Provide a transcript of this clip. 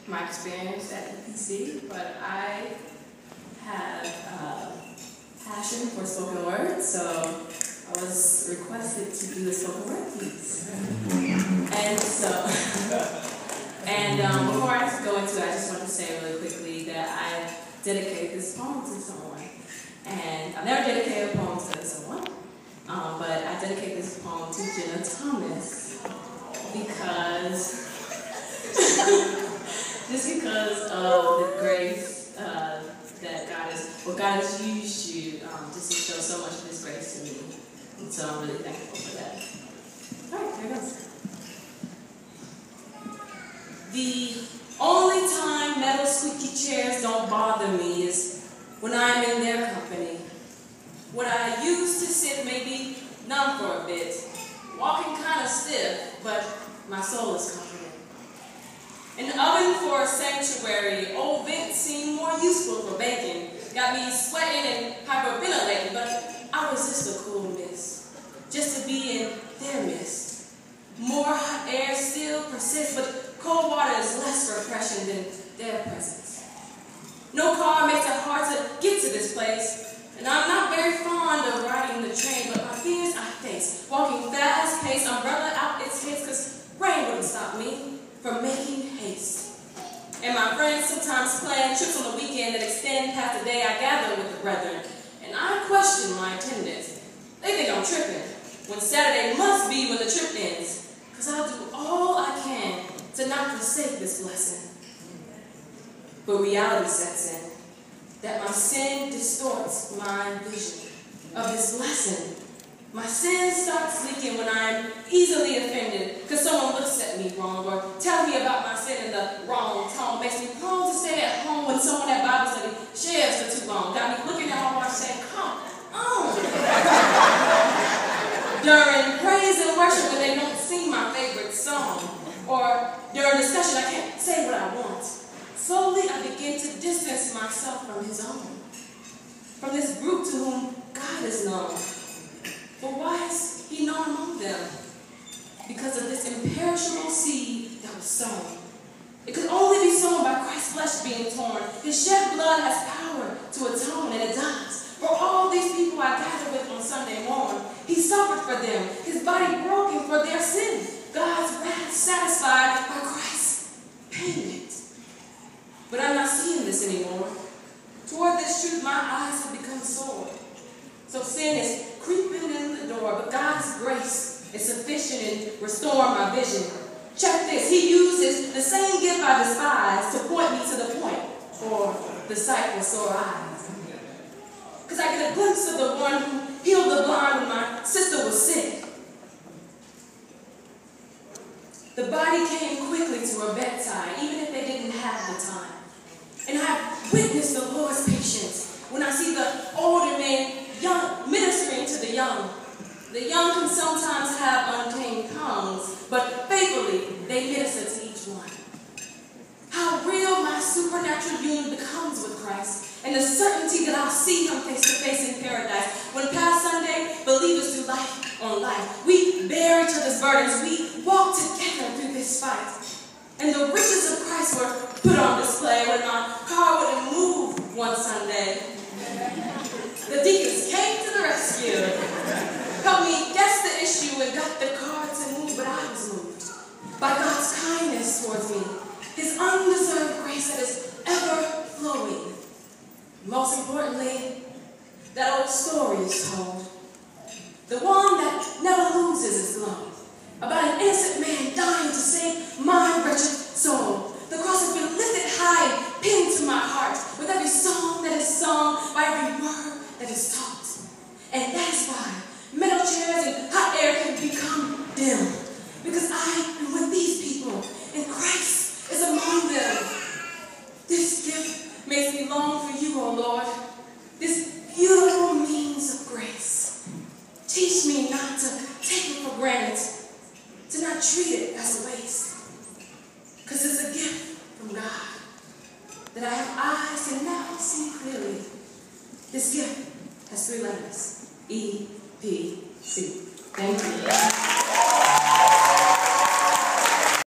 my experience at EPC, but I have a passion for spoken word, so I was requested to do the spoken word piece. And before I go into it, I just want to say really quickly that I dedicated this poem to someone. And I've never dedicated a poem to someone, but I dedicate this poem to Jenna Thomas because just because of the grace that God has used you just to show so much of His grace to me. And so I'm really thankful for that. All right, there it goes. The only time metal squeaky chairs don't bother me is when I'm in their company. What I used to sit may be numb for a bit, walking kind of stiff, but my soul is comforted. An oven for a sanctuary, old vents seem more useful for baking. Got me sweating and hyperventilating, but I resist a cool mist, just to be in their midst. More hot air still persists, but cold water is less refreshing than their presence. No car makes it hard to get to this place, and I'm not very fond of riding the train, but my fears I face, walking fast-paced, umbrella out its case, because rain wouldn't stop me from making haste. And my friends sometimes plan trips on the weekend that extend past the day I gather with the brethren, and I question my attendance. They think I'm tripping, when Saturday must be when the trip ends, because I'll do all I can to not forsake this blessing. But reality sets in, that my sin distorts my vision of this blessing. My sin starts leaking when I'm easily offended because someone looks at me wrong or tells me about my sin in the wrong tone. Makes me prone to stay at home when someone at Bible study shares for too long. Got me looking at my watch saying, come on. During praise and worship when they don't sing my favorite song, or during discussion I can't say what I want. Slowly I begin to distance myself from His own, from this group to whom God is known. But why is He known among them? Because of this imperishable seed that was sown. It could only be sown by Christ's flesh being torn. His shed blood has power to atone, and it does. For all these people I gather with on Sunday morning, He suffered for them, His body broken for their sin. God's wrath satisfied by Christ's payment. But I'm not seeing this anymore. Toward this truth, my eyes have become sore. So sin is creeping in the door, but God's grace is sufficient in restoring my vision. Check this. He uses the same gift I despise to point me to the point for the sight for sore eyes. Because I get a glimpse of the one who healed the blind when my sister was sick. The body came quickly to her bedside, even if they didn't have the time. And I've witnessed the Lord's patience when I see the older men ministering to the young. The young can sometimes have untamed tongues, but faithfully they minister to each one. How real my supernatural union becomes with Christ, and the certainty that I'll see Him face to face in paradise. When past Sunday, believers do life on life. We bear each other's burdens. We walk together through this fight. And the riches of Christ were put on display when my car wouldn't move one Sunday. The deacons came to the rescue, helped me guess the issue and got the car to move, but I was moved by God's kindness towards me, His undeserved grace that is ever flowing. Most importantly, that old story is told, the one that never loses its glow, about an innocent man dying to save my wretched soul. The cross has been lifted high and pinned to my heart with every song that is sung, by every word that is taught. And that is why metal chairs and hot air can become dim. Because I am with these people, and Christ is among them. This gift makes me long for you, O Lord. This beautiful means of grace. Teach me not to take it for granted, to not treat it as a waste. Because it's a gift from God that I have eyes to now see clearly. This gift has 3 letters, E,